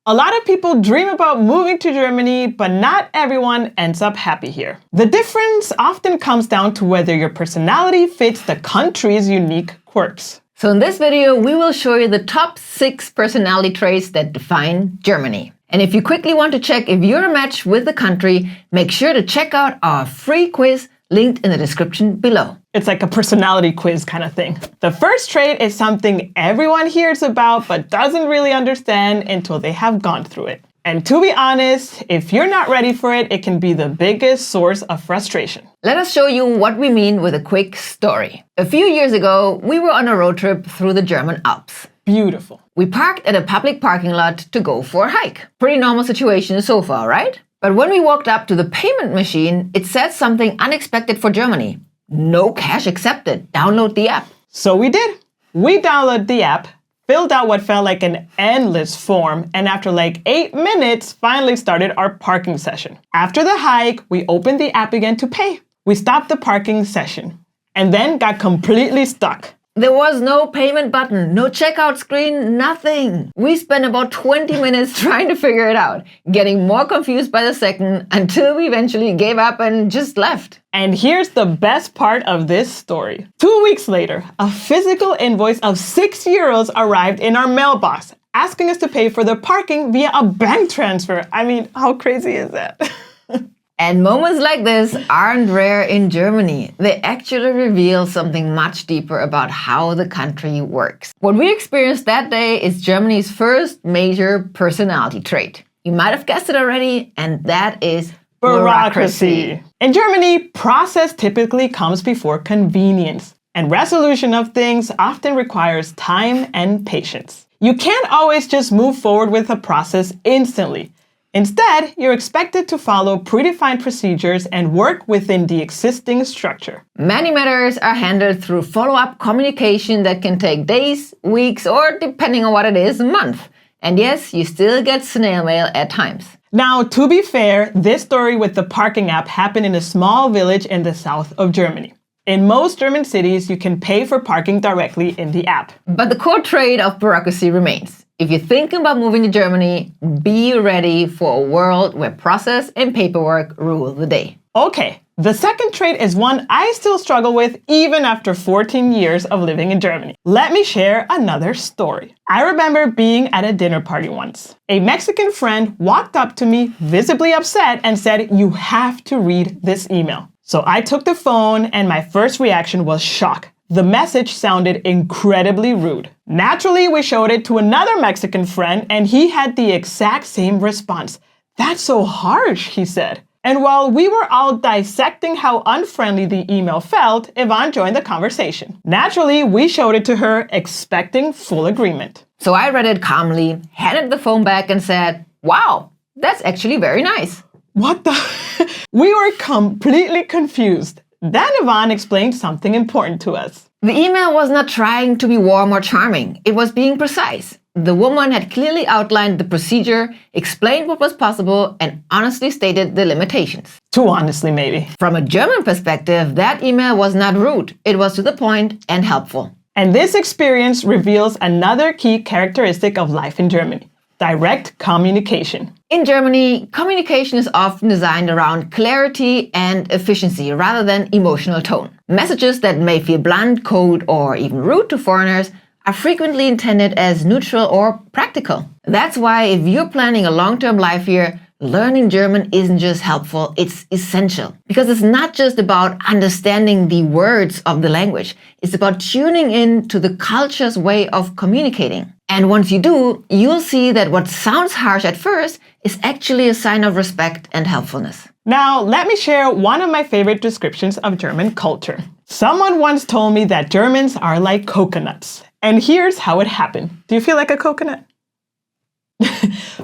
A lot of people dream about moving to Germany, but not everyone ends up happy here. The difference often comes down to whether your personality fits the country's unique quirks. So in this video, we will show you the top 6 personality traits that define Germany. And if you quickly want to check if you're a match with the country, make sure to check out our free quiz linked in the description below. It's like a personality quiz kind of thing. The first trait is something everyone hears about but doesn't really understand until they have gone through it. And to be honest, if you're not ready for it, it can be the biggest source of frustration. Let us show you what we mean with a quick story. A few years ago, we were on a road trip through the German Alps. Beautiful. We parked at a public parking lot to go for a hike. Pretty normal situation so far, right? But when we walked up to the payment machine, it said something unexpected for Germany. No cash accepted. Download the app. So we did. We downloaded the app, filled out what felt like an endless form, and after like 8 minutes, finally started our parking session. After the hike, we opened the app again to pay. We stopped the parking session and then got completely stuck. There was no payment button, no checkout screen, nothing. We spent about 20 minutes trying to figure it out, getting more confused by the second until we eventually gave up and just left. And here's the best part of this story. 2 weeks later, a physical invoice of €6 arrived in our mailbox, asking us to pay for the parking via a bank transfer. I mean, how crazy is that? And moments like this aren't rare in Germany. They actually reveal something much deeper about how the country works. What we experienced that day is Germany's first major personality trait. You might have guessed it already, and that is bureaucracy. In Germany, process typically comes before convenience, and resolution of things often requires time and patience. You can't always just move forward with a process instantly. Instead, you're expected to follow predefined procedures and work within the existing structure. Many matters are handled through follow-up communication that can take days, weeks, or depending on what it is, a month. And yes, you still get snail mail at times. Now, to be fair, this story with the parking app happened in a small village in the south of Germany. In most German cities, you can pay for parking directly in the app. But the core trait of bureaucracy remains. If you're thinking about moving to Germany, be ready for a world where process and paperwork rule the day. Okay, the second trait is one I still struggle with even after 14 years of living in Germany. Let me share another story. I remember being at a dinner party once. A Mexican friend walked up to me, visibly upset, and said, "You have to read this email." So I took the phone and my first reaction was shock. The message sounded incredibly rude. Naturally, we showed it to another Mexican friend and he had the exact same response. "That's so harsh," he said. And while we were all dissecting how unfriendly the email felt, Yvonne joined the conversation. Naturally, we showed it to her, expecting full agreement. So I read it calmly, handed the phone back and said, "Wow, that's actually very nice." What the? We were completely confused. Then Yvonne explained something important to us. The email was not trying to be warm or charming. It was being precise. The woman had clearly outlined the procedure, explained what was possible, and honestly stated the limitations. Too honestly, maybe. From a German perspective, that email was not rude. It was to the point and helpful. And this experience reveals another key characteristic of life in Germany: direct communication. In Germany, communication is often designed around clarity and efficiency rather than emotional tone. Messages that may feel blunt, cold, or even rude to foreigners are frequently intended as neutral or practical. That's why if you're planning a long-term life here, learning German isn't just helpful, it's essential. Because it's not just about understanding the words of the language, it's about tuning in to the culture's way of communicating. And once you do, you'll see that what sounds harsh at first is actually a sign of respect and helpfulness. Now, let me share one of my favorite descriptions of German culture. Someone once told me that Germans are like coconuts. And here's how it happened. Do you feel like a coconut?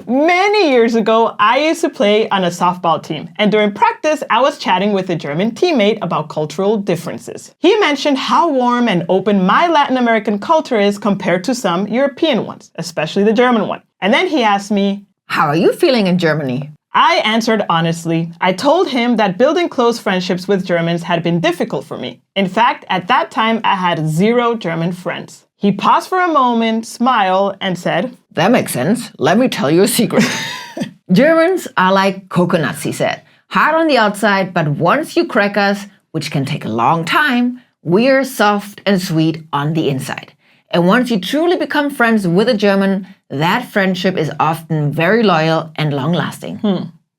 Many years ago, I used to play on a softball team, and during practice, I was chatting with a German teammate about cultural differences. He mentioned how warm and open my Latin American culture is compared to some European ones, especially the German one. And then he asked me, "How are you feeling in Germany?" I answered honestly. I told him that building close friendships with Germans had been difficult for me. In fact, at that time, I had 0 German friends. He paused for a moment, smiled, and said, "That makes sense. Let me tell you a secret." Germans are like coconuts, he said. Hard on the outside, but once you crack us, which can take a long time, we're soft and sweet on the inside. And once you truly become friends with a German, that friendship is often very loyal and long-lasting.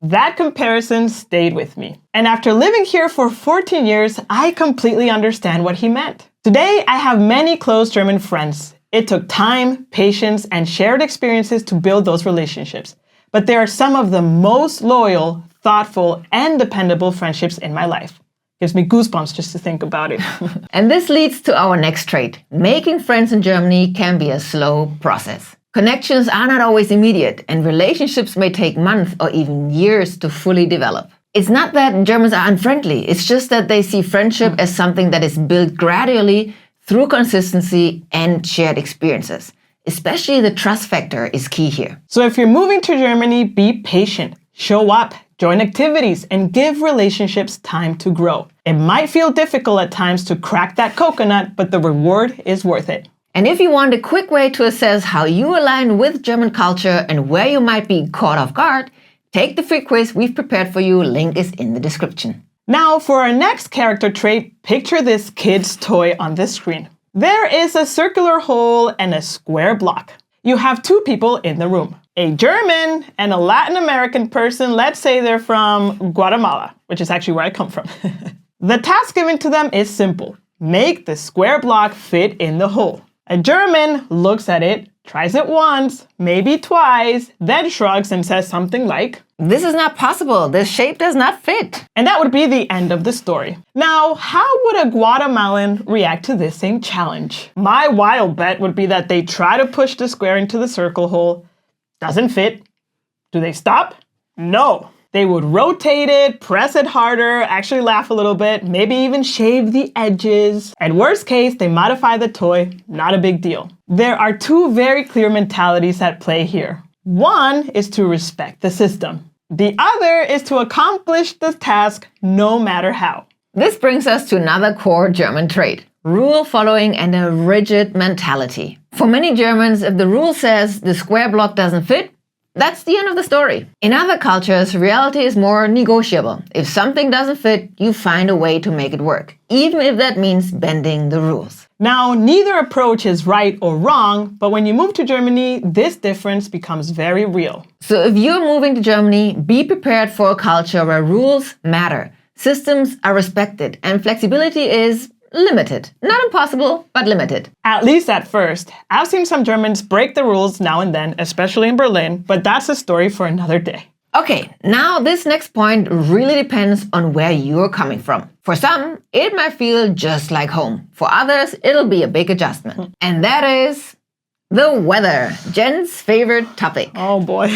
That comparison stayed with me. And after living here for 14 years, I completely understand what he meant. Today, I have many close German friends. It took time, patience, and shared experiences to build those relationships. But they are some of the most loyal, thoughtful, and dependable friendships in my life. Gives me goosebumps just to think about it. And this leads to our next trait. Making friends in Germany can be a slow process. Connections are not always immediate, and relationships may take months or even years to fully develop. It's not that Germans are unfriendly, it's just that they see friendship as something that is built gradually through consistency and shared experiences. Especially the trust factor is key here. So if you're moving to Germany, be patient, show up, join activities, and give relationships time to grow. It might feel difficult at times to crack that coconut, but the reward is worth it. And if you want a quick way to assess how you align with German culture and where you might be caught off guard, take the free quiz we've prepared for you. Link is in the description. Now for our next character trait, picture this kid's toy on this screen. There is a circular hole and a square block. You have two people in the room, a German and a Latin American person. Let's say they're from Guatemala, which is actually where I come from. The task given to them is simple. Make the square block fit in the hole. A German looks at it, tries it once, maybe twice, then shrugs and says something like, "This is not possible. This shape does not fit." And that would be the end of the story. Now, how would a Guatemalan react to this same challenge? My wild bet would be that they try to push the square into the circle hole. Doesn't fit. Do they stop? No. They would rotate it, press it harder, actually laugh a little bit, maybe even shave the edges. And worst case, they modify the toy. Not a big deal. There are two very clear mentalities at play here. One is to respect the system. The other is to accomplish the task no matter how. This brings us to another core German trait: rule following and a rigid mentality. For many Germans, if the rule says the square block doesn't fit, that's the end of the story. In other cultures, reality is more negotiable. If something doesn't fit, you find a way to make it work, even if that means bending the rules. Now, neither approach is right or wrong, but when you move to Germany, this difference becomes very real. So if you're moving to Germany, be prepared for a culture where rules matter, systems are respected, and flexibility is limited. Not impossible, but limited. At least at first. I've seen some Germans break the rules now and then, especially in Berlin, but that's a story for another day. Okay, now this next point really depends on where you're coming from. For some, it might feel just like home. For others, it'll be a big adjustment. And that is the weather, Jen's favorite topic. Oh boy.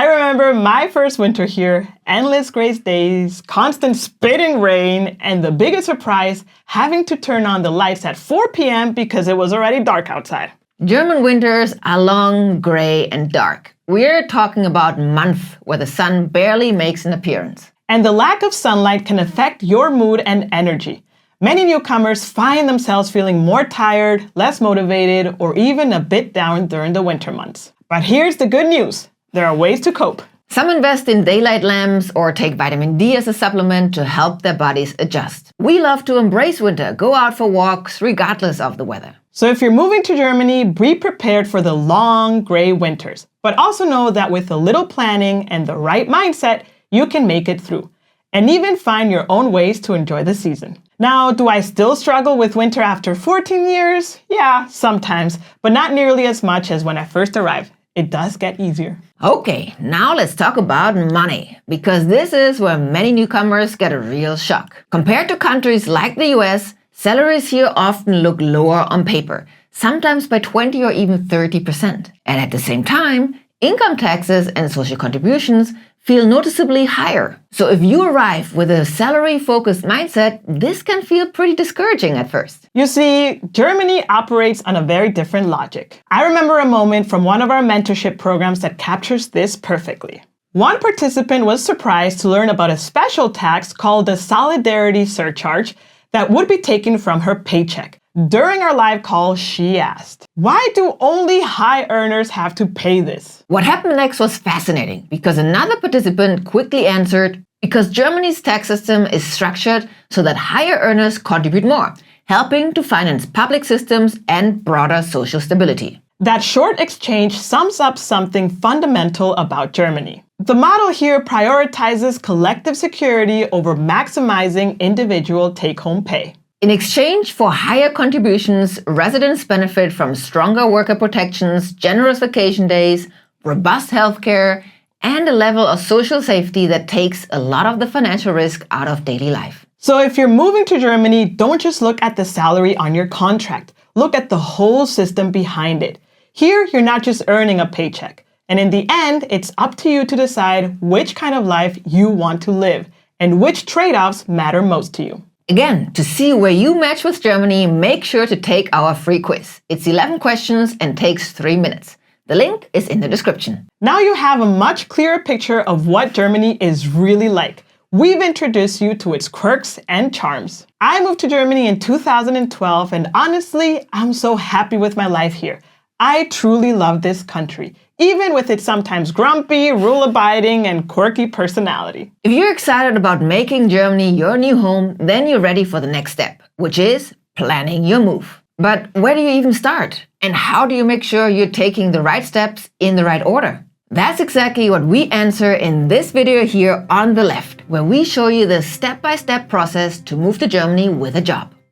I remember my first winter here, endless gray days, constant spitting rain, and the biggest surprise, having to turn on the lights at 4 p.m. because it was already dark outside. German winters are long, gray, and dark. We're talking about months where the sun barely makes an appearance. And the lack of sunlight can affect your mood and energy. Many newcomers find themselves feeling more tired, less motivated, or even a bit down during the winter months. But here's the good news. There are ways to cope. Some invest in daylight lamps or take vitamin D as a supplement to help their bodies adjust. We love to embrace winter, go out for walks regardless of the weather. So if you're moving to Germany, be prepared for the long, gray winters. But also know that with a little planning and the right mindset, you can make it through. And even find your own ways to enjoy the season. Now, do I still struggle with winter after 14 years? Yeah, sometimes, but not nearly as much as when I first arrived. It does get easier. Okay, now let's talk about money, because this is where many newcomers get a real shock. Compared to countries like the US, salaries here often look lower on paper, sometimes by 20 or even 30%. And at the same time, income taxes and social contributions feel noticeably higher. So if you arrive with a salary-focused mindset, this can feel pretty discouraging at first. You see, Germany operates on a very different logic. I remember a moment from one of our mentorship programs that captures this perfectly. One participant was surprised to learn about a special tax called the Solidarity Surcharge that would be taken from her paycheck. During our live call, she asked, "Why do only high earners have to pay this?" What happened next was fascinating because another participant quickly answered, because Germany's tax system is structured so that higher earners contribute more, helping to finance public systems and broader social stability. That short exchange sums up something fundamental about Germany. The model here prioritizes collective security over maximizing individual take-home pay. In exchange for higher contributions, residents benefit from stronger worker protections, generous vacation days, robust healthcare, and a level of social safety that takes a lot of the financial risk out of daily life. So if you're moving to Germany, don't just look at the salary on your contract. Look at the whole system behind it. Here, you're not just earning a paycheck. And in the end, it's up to you to decide which kind of life you want to live and which trade-offs matter most to you. Again, to see where you match with Germany, make sure to take our free quiz. It's 11 questions and takes 3 minutes. The link is in the description. Now you have a much clearer picture of what Germany is really like. We've introduced you to its quirks and charms. I moved to Germany in 2012, and honestly, I'm so happy with my life here. I truly love this country, even with its sometimes grumpy, rule-abiding, and quirky personality. If you're excited about making Germany your new home, then you're ready for the next step, which is planning your move. But where do you even start? And how do you make sure you're taking the right steps in the right order? That's exactly what we answer in this video here on the left, where we show you the step-by-step process to move to Germany with a job.